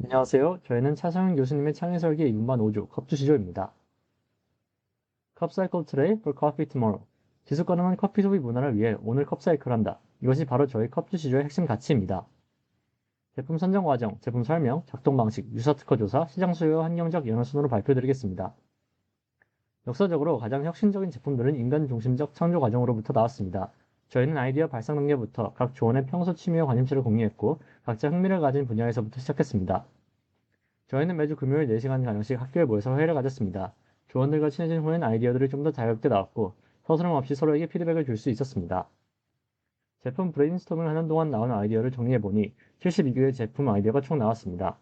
안녕하세요. 저희는 차성윤 교수님의 창의설계 입문반 5조 컵투시조입니다. 컵 사이클 today for coffee tomorrow. 지속 가능한 커피 소비 문화를 위해 오늘 컵 사이클한다. 이것이 바로 저희 컵투시조의 핵심 가치입니다. 제품 선정 과정, 제품 설명, 작동 방식, 유사 특허 조사, 시장 수요 환경적 연화 순으로 발표드리겠습니다. 역사적으로 가장 혁신적인 제품들은 인간 중심적 창조 과정으로부터 나왔습니다. 저희는 아이디어 발상 단계부터 각 조원의 평소 취미와 관심사를 공유했고 각자 흥미를 가진 분야에서부터 시작했습니다. 저희는 매주 금요일 4시간가량씩 학교에 모여서 회의를 가졌습니다. 조원들과 친해진 후엔 아이디어들이 좀 더 자유롭게 나왔고 서스럼 없이 서로에게 피드백을 줄 수 있었습니다. 제품 브레인스토밍을 하는 동안 나온 아이디어를 정리해보니 72개의 제품 아이디어가 총 나왔습니다.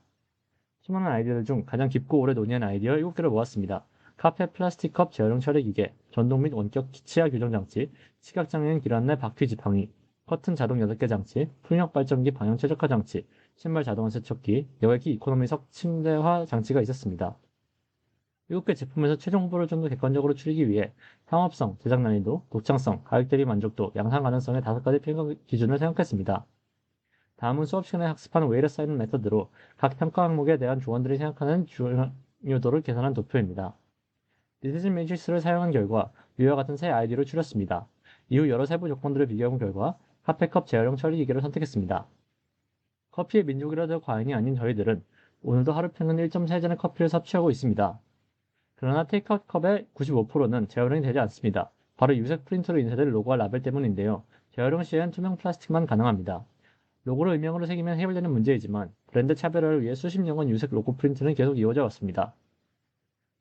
수많은 아이디어들 중 가장 깊고 오래 논의한 아이디어 7개를 모았습니다. 카페 플라스틱 컵 재활용 처리 기계, 전동 및 원격 치아 교정 장치, 시각장애인 길 안내 바퀴 지팡이, 커튼 자동 8개 장치, 풍력 발전기 방향 최적화 장치, 신발 자동화 세척기, 여객기 이코노미석 침대화 장치가 있었습니다. 7개 제품에서 최종 후보를 좀 더 객관적으로 추리기 위해 상업성, 제작 난이도, 독창성, 가격 대비 만족도, 양산 가능성의 5가지 평가 기준을 생각했습니다. 다음은 수업 시간에 학습한 웨이를 쌓이는 메서드로 각 평가 항목에 대한 조원들이 생각하는 중요도를 계산한 도표입니다. 디시즌 매트릭스를 사용한 결과 위와 같은 세 아이디어를 추렸습니다. 이후 여러 세부 조건들을 비교한 결과 카페컵 재활용 처리 기계를 선택했습니다. 커피의 민족이라도 과인이 아닌 저희들은 오늘도 하루 평균 1.3잔의 커피를 섭취하고 있습니다. 그러나 테이크아웃 컵의 95%는 재활용이 되지 않습니다. 바로 유색 프린터로 인쇄된 로고와 라벨 때문인데요. 재활용 시에는 투명 플라스틱만 가능합니다. 로고를 음영으로 새기면 해결되는 문제이지만 브랜드 차별화를 위해 수십 년간 유색 로고 프린트는 계속 이어져 왔습니다.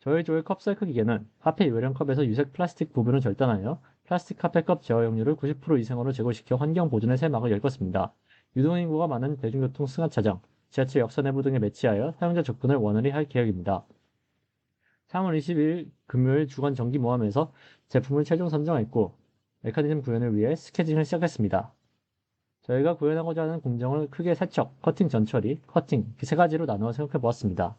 저희 조의 컵사이클 기계는 카페 요령 컵에서 유색 플라스틱 부분을 절단하여 플라스틱 카페컵 재활용률을 90% 이상으로 제고시켜 환경 보존의 새 막을 열었습니다. 유동인구가 많은 대중교통 승하차장, 지하철 역사 내부 등에 배치하여 사용자 접근을 원활히 할 계획입니다. 3월 20일 금요일 주간 정기 모함에서 제품을 최종 선정했고 메커니즘 구현을 위해 스케징을 시작했습니다. 저희가 구현하고자 하는 공정을 크게 세척, 커팅 전처리, 커팅 이렇게 세 가지로 나누어 생각해 보았습니다.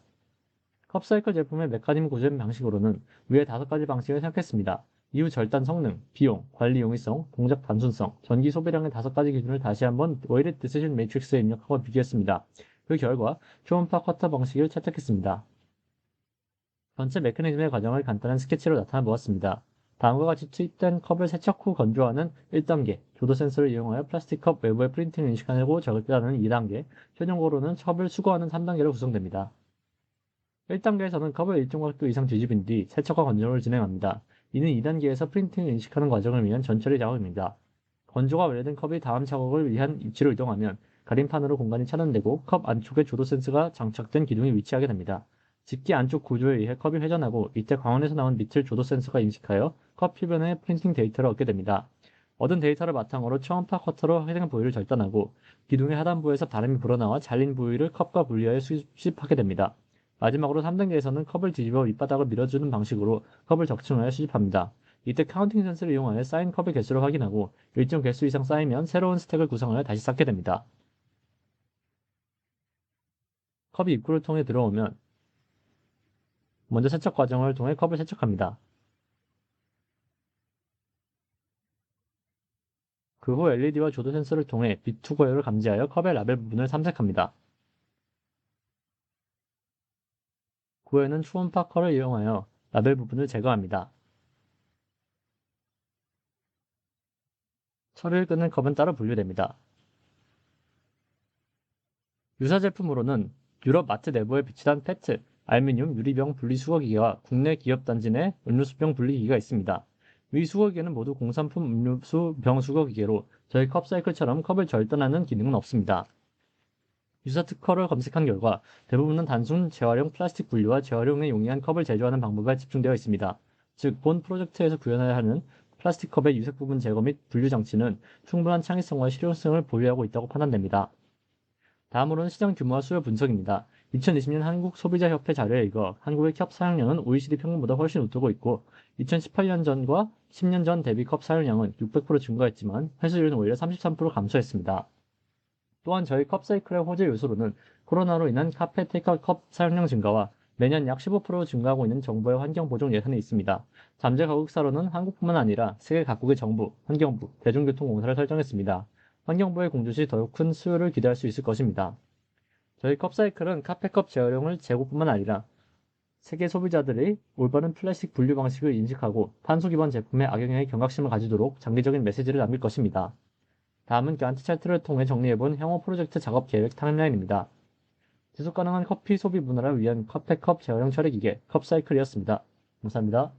컵사이클 제품의 메커니즘 구현 방식으로는 위에 5가지 방식을 생각했습니다. 이후 절단 성능, 비용, 관리 용이성, 동작 단순성, 전기 소비량의 5가지 기준을 다시 한번 웨이드 디시전 매트릭스에 입력하고 비교했습니다. 그 결과 초음파 커터 방식을 채택했습니다. 전체 메커니즘의 과정을 간단한 스케치로 나타내 보았습니다. 다음과 같이 투입된 컵을 세척 후 건조하는 1단계, 조도 센서를 이용하여 플라스틱 컵 외부의 프린팅을 인식하고 적용하는 2단계, 최종적으로는 컵을 수거하는 3단계로 구성됩니다. 1단계에서는 컵을 일정 각도 이상 뒤집은 뒤 세척과 건조를 진행합니다. 이는 2단계에서 프린팅을 인식하는 과정을 위한 전처리 작업입니다. 건조가 완료된 컵이 다음 작업을 위한 위치로 이동하면 가림판으로 공간이 차단되고 컵 안쪽에 조도 센서가 장착된 기둥이 위치하게 됩니다. 집게 안쪽 구조에 의해 컵이 회전하고 이때 광원에서 나온 밑을 조도 센서가 인식하여 컵 표면의 프린팅 데이터를 얻게 됩니다. 얻은 데이터를 바탕으로 초음파 커터로 해당 부위를 절단하고 기둥의 하단부에서 바람이 불어나와 잘린 부위를 컵과 분리하여 수집하게 됩니다. 마지막으로 3단계에서는 컵을 뒤집어 밑바닥을 밀어주는 방식으로 컵을 적층하여 수집합니다. 이때 카운팅 센서를 이용하여 쌓인 컵의 개수를 확인하고 일정 개수 이상 쌓이면 새로운 스택을 구성하여 다시 쌓게 됩니다. 컵이 입구를 통해 들어오면 먼저 세척 과정을 통해 컵을 세척합니다. 그 후 LED와 조도 센서를 통해 빛 투과율을 감지하여 컵의 라벨 부분을 삼색합니다. 그 후에는 초음파 컬을 이용하여 라벨 부분을 제거합니다. 처리를 끊은 컵은 따로 분류됩니다. 유사 제품으로는 유럽 마트 내부에 비치된 페트, 알루미늄 유리병 분리수거기계와 국내 기업 단지 내 음료수병 분리기계가 있습니다. 위 수거기계는 모두 공산품 음료수병 수거기계로 저희 컵사이클처럼 컵을 절단하는 기능은 없습니다. 유사 특허를 검색한 결과 대부분은 단순 재활용 플라스틱 분리와 재활용에 용이한 컵을 제조하는 방법에 집중되어 있습니다. 즉, 본 프로젝트에서 구현해야 하는 플라스틱 컵의 유색 부분 제거 및 분류 장치는 충분한 창의성과 실용성을 보유하고 있다고 판단됩니다. 다음으로는 시장 규모와 수요 분석입니다. 2020년 한국소비자협회 자료에 의거 한국의 컵 사용량은 OECD 평균보다 훨씬 웃도고 있고 2018년 전과 10년 전 대비 컵 사용량은 600% 증가했지만 회수율은 오히려 33% 감소했습니다. 또한 저희 컵사이클의 호재 요소로는 코로나로 인한 카페 테이크아웃 컵 사용량 증가와 매년 약 15% 증가하고 있는 정부의 환경 보정 예산이 있습니다. 잠재 가국사로는 한국뿐만 아니라 세계 각국의 정부, 환경부, 대중교통공사를 설정했습니다. 환경부의 공조 시 더욱 큰 수요를 기대할 수 있을 것입니다. 저희 컵사이클은 카페컵 재활용을 재고뿐만 아니라 세계 소비자들의 올바른 플라스틱 분류 방식을 인식하고 탄소 기반 제품의 악영향에 경각심을 가지도록 장기적인 메시지를 남길 것입니다. 다음은 간트 차트를 통해 정리해본 향후 프로젝트 작업 계획 타임라인입니다. 지속 가능한 커피 소비 문화를 위한 카페컵 재활용 처리 기계 컵사이클이었습니다. 감사합니다.